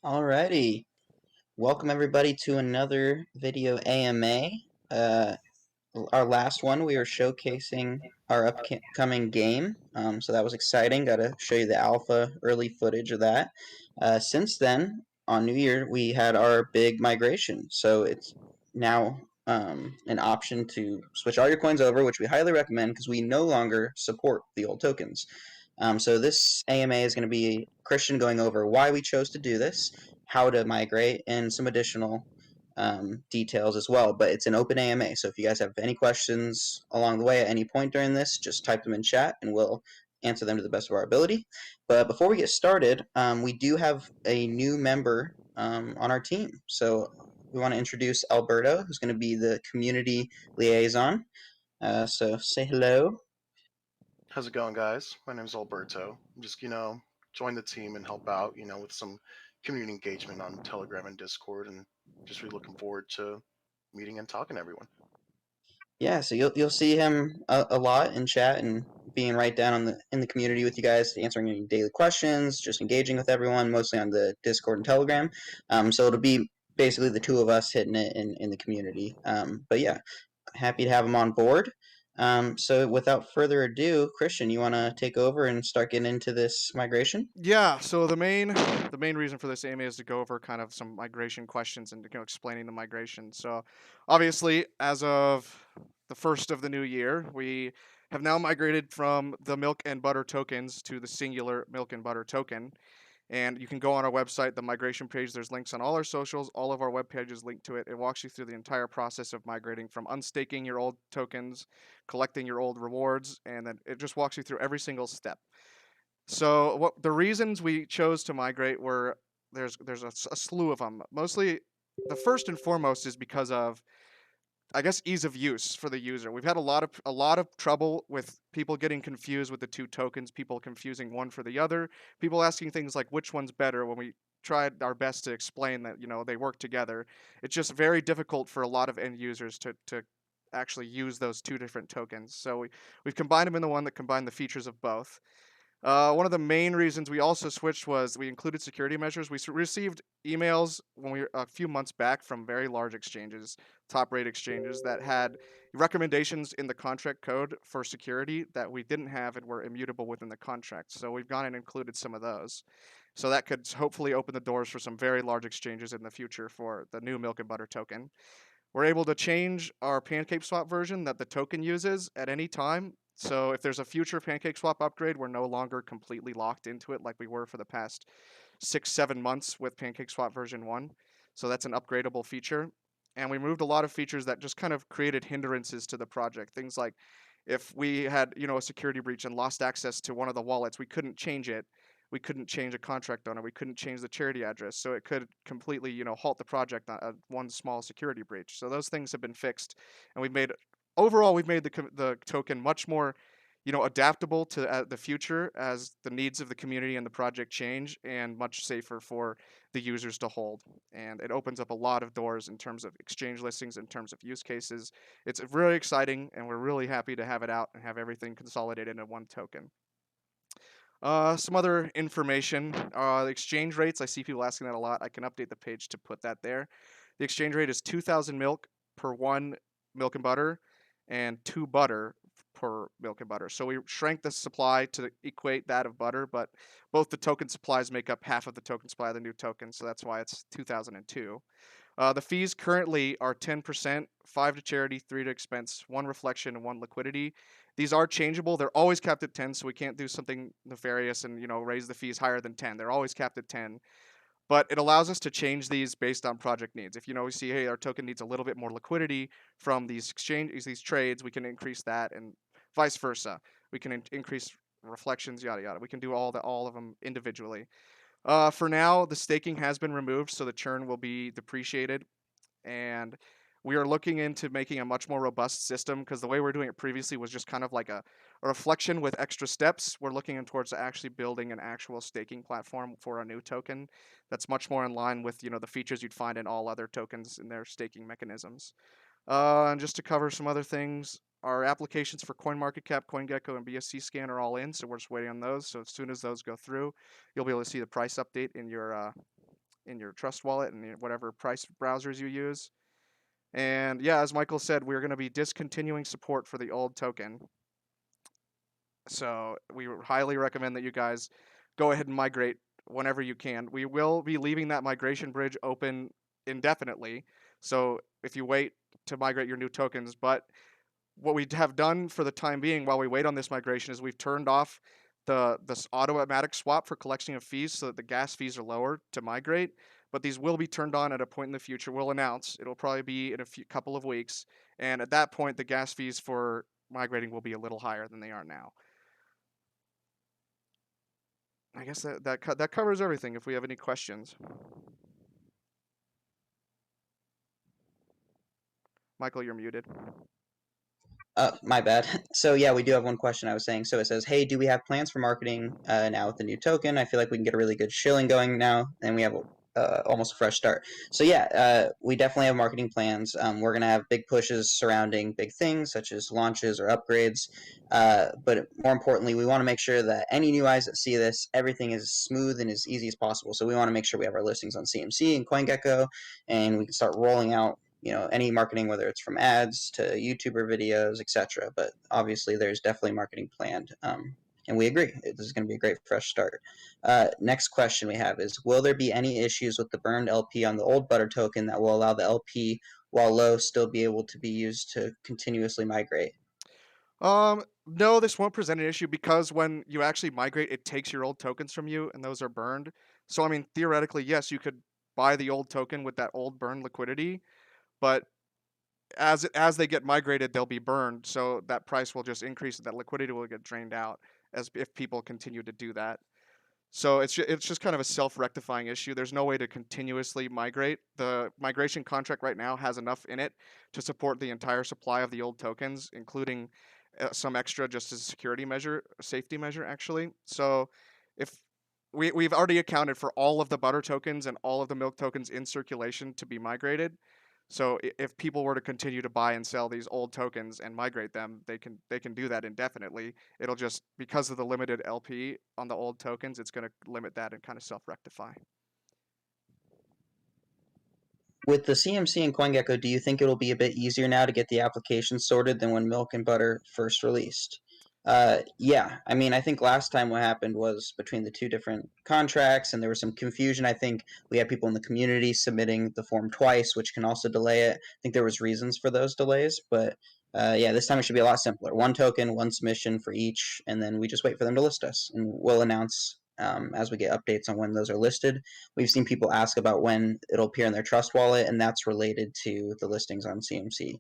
Alrighty, welcome everybody to another video AMA. Uh, our last one, we were showcasing our upcoming game, so that was exciting. Got to show you the alpha early footage of that. Since then, on New Year, we had our big migration, so it's now an option to switch all your coins over, which we highly recommend because we no longer support the old tokens. So this AMA is going to be Christian going over why we chose to do this, how to migrate, and some additional details as well. But it's an open AMA, so if you guys have any questions along the way at any point during this, just type them in chat and we'll answer them to the best of our ability. But before we get started, we do have a new member on our team. So we want to introduce Alberto, who's going to be the community liaison. So say hello. How's it going, guys? My name's Alberto. Just, join the team and help out, with some community engagement on Telegram and Discord, and just really looking forward to meeting and talking to everyone. Yeah, so you'll see him a lot in chat and being right down in the community with you guys, answering any daily questions, just engaging with everyone, mostly on the Discord and Telegram. So it'll be basically the two of us hitting it in the community. But yeah, happy to have him on board. So without further ado, Christian, you want to take over and start getting into this migration? Yeah, so the main reason for this AMA is to go over kind of some migration questions and explaining the migration. So obviously, as of the first of the new year, we have now migrated from the milk and butter tokens to the singular milk and butter token. And you can go on our website, the migration page. There's links on all our socials. All of our web pages link to it. It walks you through the entire process of migrating from unstaking your old tokens, collecting your old rewards, and then it just walks you through every single step. So what the reasons we chose to migrate were there's a slew of them. Mostly, the first and foremost is because of, I guess, ease of use for the user. We've had a lot of trouble with people getting confused with the two tokens, people confusing one for the other, people asking things like which one's better when we tried our best to explain that they work together. It's just very difficult for a lot of end users to actually use those two different tokens. So we've combined them into one that combined the features of both. One of the main reasons we also switched was we included security measures. We received emails a few months back from very large exchanges, top rate exchanges that had recommendations in the contract code for security that we didn't have and were immutable within the contract. So we've gone and included some of those. So that could hopefully open the doors for some very large exchanges in the future for the new milk and butter token. We're able to change our Pancake swap version that the token uses at any time. So if there's a future Pancake swap upgrade, we're no longer completely locked into it like we were for the past 6-7 months with Pancake swap version 1. So that's an upgradable feature. And we removed a lot of features that just kind of created hindrances to the project. Things like if we had, a security breach and lost access to one of the wallets, we couldn't change it. We couldn't change a contract owner. We couldn't change the charity address. So it could completely, halt the project on one small security breach. So those things have been fixed, and we've made the token much more, adaptable to the future as the needs of the community and the project change, and much safer for the users to hold. And it opens up a lot of doors in terms of exchange listings, in terms of use cases. It's really exciting, and we're really happy to have it out and have everything consolidated into one token. Some other information. The exchange rates. I see people asking that a lot. I can update the page to put that there. The exchange rate is 2,000 milk per one milk and butter, and 2 butter per milk and butter. So we shrank the supply to equate that of butter, but both the token supplies make up half of the token supply of the new token, so that's why it's 2002. The fees currently are 10%, 5 to charity, 3 to expense, 1 reflection, and 1 liquidity. These are changeable. They're always capped at 10, so we can't do something nefarious and raise the fees higher than 10. They're always capped at 10. But it allows us to change these based on project needs. If we see, hey, our token needs a little bit more liquidity from these trades, we can increase that, and vice versa. We can increase reflections, yada yada. We can do all of them individually. For now, the staking has been removed, so the churn will be depreciated, and we are looking into making a much more robust system, because the way we're doing it previously was just kind of like a reflection with extra steps. We're looking towards actually building an actual staking platform for a new token that's much more in line with the features you'd find in all other tokens in their staking mechanisms. And just to cover some other things, our applications for CoinMarketCap, CoinGecko, and BSC Scan are all in, so we're just waiting on those. So as soon as those go through, you'll be able to see the price update in your in your Trust Wallet and whatever price browsers you use. And yeah, as Michael said, we're going to be discontinuing support for the old token. So we highly recommend that you guys go ahead and migrate whenever you can. We will be leaving that migration bridge open indefinitely. So if you wait to migrate your new tokens, but what we have done for the time being while we wait on this migration is we've turned off this automatic swap for collection of fees so that the gas fees are lower to migrate. But these will be turned on at a point in the future. We'll announce. It'll probably be in a couple of weeks. And at that point, the gas fees for migrating will be a little higher than they are now. I guess that covers everything. If we have any questions, Michael, you're muted. My bad. So yeah, we do have one question I was saying. So it says, hey, do we have plans for marketing now with the new token? I feel like we can get a really good shilling going now, and we have almost a fresh start. So yeah, we definitely have marketing plans. We're going to have big pushes surrounding big things such as launches or upgrades. But more importantly, we want to make sure that any new eyes that see this, everything is smooth and as easy as possible. So we want to make sure we have our listings on CMC and CoinGecko, and we can start rolling out any marketing, whether it's from ads to YouTuber videos, etc. But obviously, there's definitely marketing planned, and we agree this is going to be a great fresh start. Next question we have is: will there be any issues with the burned LP on the old Butter token that will allow the LP, while low, still be able to be used to continuously migrate? No, this won't present an issue because when you actually migrate, it takes your old tokens from you, and those are burned. So I mean, theoretically, yes, you could buy the old token with that old burned liquidity, but as they get migrated, they'll be burned. So that price will just increase, and that liquidity will get drained out as if people continue to do that. So it's just kind of a self-rectifying issue. There's no way to continuously migrate. The migration contract right now has enough in it to support the entire supply of the old tokens, including some extra just as a security measure, safety measure actually. So if we've already accounted for all of the butter tokens and all of the milk tokens in circulation to be migrated. So if people were to continue to buy and sell these old tokens and migrate them, they can do that indefinitely. It'll just, because of the limited LP on the old tokens, it's going to limit that and kind of self-rectify. With the CMC and CoinGecko, do you think it'll be a bit easier now to get the application sorted than when Milk and Butter first released? Yeah, I mean, I think last time what happened was between the two different contracts, and there was some confusion. I think we had people in the community submitting the form twice, which can also delay it. I think there was reasons for those delays, but yeah, this time it should be a lot simpler. One token, one submission for each, and then we just wait for them to list us, and we'll announce as we get updates on when those are listed. We've seen people ask about when it'll appear in their Trust Wallet, and that's related to the listings on CMC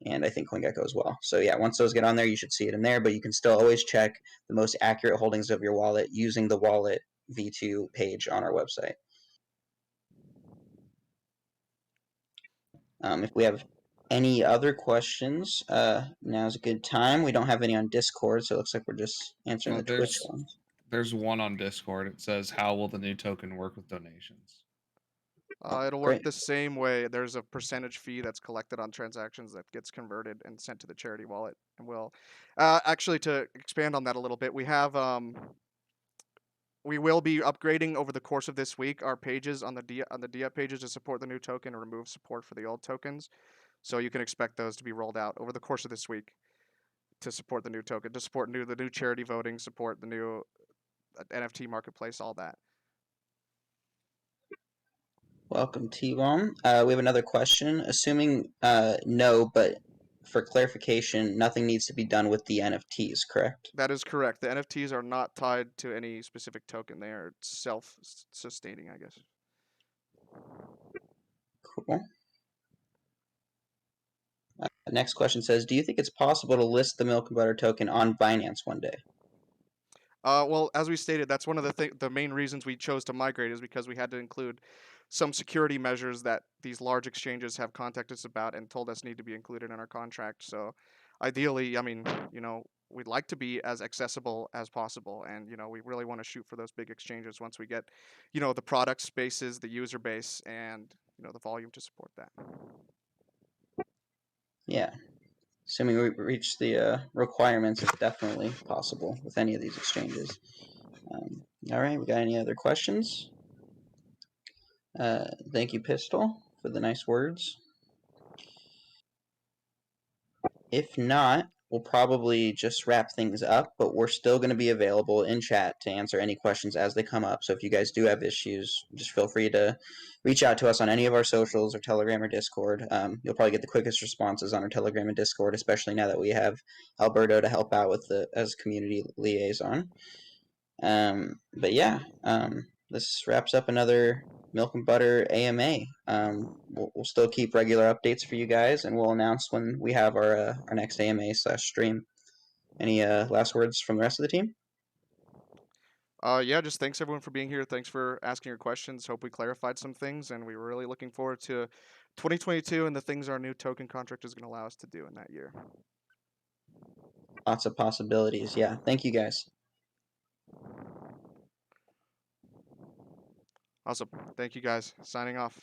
and I think CoinGecko as well. So yeah, once those get on there, you should see it in there, but you can still always check the most accurate holdings of your wallet using the wallet V2 page on our website. If we have any other questions, now's a good time. We don't have any on Discord, so it looks like we're just answering the Twitch ones. There's one on Discord. It says, how will the new token work with donations? It'll work the same way. There's a percentage fee that's collected on transactions that gets converted and sent to the charity wallet. And we'll actually, to expand on that a little bit, we will be upgrading over the course of this week our pages on the DApp pages to support the new token and remove support for the old tokens. So you can expect those to be rolled out over the course of this week to support the new token, to support the new charity voting, support the new NFT marketplace, all that. Welcome, T-Bomb. We have another question. Assuming no, but for clarification, nothing needs to be done with the NFTs, correct? That is correct. The NFTs are not tied to any specific token. They are self-sustaining, I guess. Cool. Next question says, do you think it's possible to list the Milk and Butter token on Binance one day? Well, as we stated, that's one of the main reasons we chose to migrate is because we had to include some security measures that these large exchanges have contacted us about and told us need to be included in our contract. So ideally, I mean, we'd like to be as accessible as possible. And, we really want to shoot for those big exchanges once we get, the product spaces, the user base, and, the volume to support that. Yeah. Assuming we reach the requirements, it's definitely possible with any of these exchanges. All right, we got any other questions? Thank you, Pistol, for the nice words. If not, we'll probably just wrap things up, but we're still going to be available in chat to answer any questions as they come up. So if you guys do have issues, just feel free to reach out to us on any of our socials or Telegram or Discord. You'll probably get the quickest responses on our Telegram and Discord, especially now that we have Alberto to help out with as community liaison. But yeah, this wraps up another Milk and Butter AMA. We'll still keep regular updates for you guys, and we'll announce when we have our next AMA/stream. Any last words from the rest of the team? Yeah, just thanks everyone for being here. Thanks for asking your questions. Hope we clarified some things, and we're really looking forward to 2022 and the things our new token contract is going to allow us to do in that year. Lots of possibilities. Yeah. Thank you guys. Awesome. Thank you guys. Signing off.